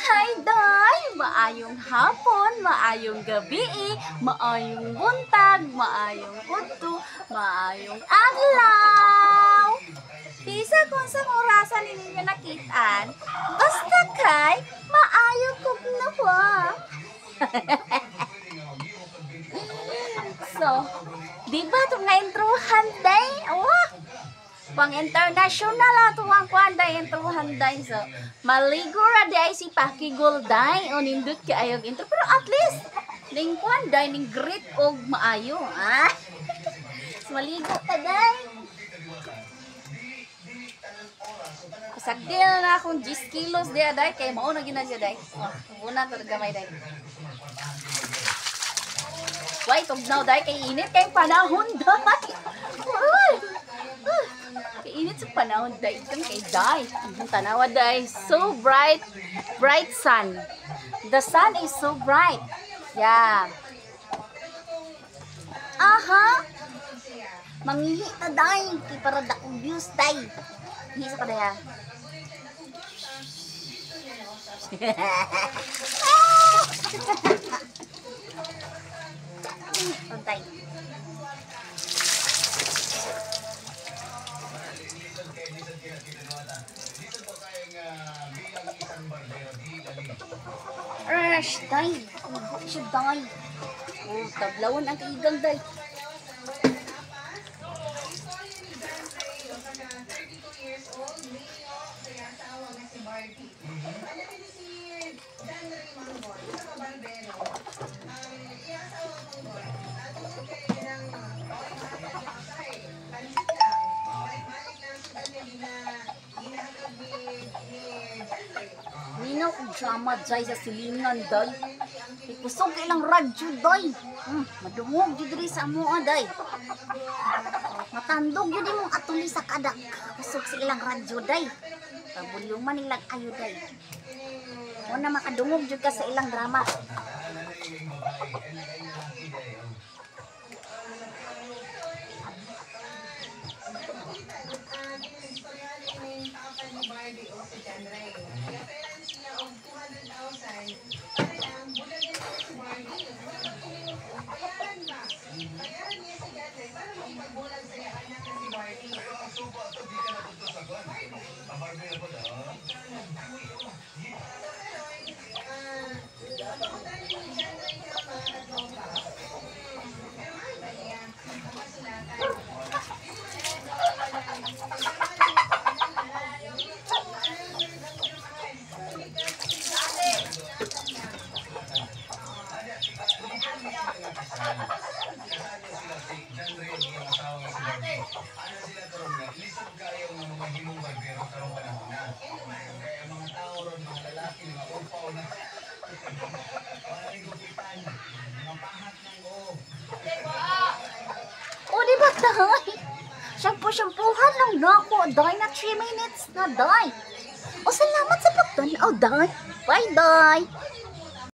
Hi, Day! Maayong hapon, maayong gabi, maayong buntag, maayong udto, maayong adlaw! Bisa kung sa orasan ninyo nakitaan, basta kay maayong kugnawa. So, di ba ito nga introhan, Day? Pang international ato ang kuanday introhanday, so maligo ra di ay si pakigulday o nindot kaayog intro, pero at least ning kuanday ning great og maayo so, maligo ka day. Pasagdil na akong 10 kilos di day kay mao na gina siya day. Una to gamay day. Why tugnaw day kay init kay panahon day. Init sa panahon day kan kay day. Ang tanawa day, so bright, bright sun. The sun is so bright. Yeah. Aha. Mangihi ta day kay para dakong views day. Hihi sa kadaya. Pantay. Rush, day. Siya, day. Oh, tablawan ang kaigang, day. Ninaw kong drama dyan sa silingan, day. Ikusog ilang radyo, day. Madungog yun rin sa mua, day. Matandog yun mong atuli sa kadak. Kusog sa ilang radyo, day. Pabulyuman nilang ayo, day. Muna makadungog yun ka sa ilang drama. O, di ba, day? Shampoo-shampuhan lang na ako, day, na 3 minutes na, day. O, salamat sa pagtanaw, day. Bye, day.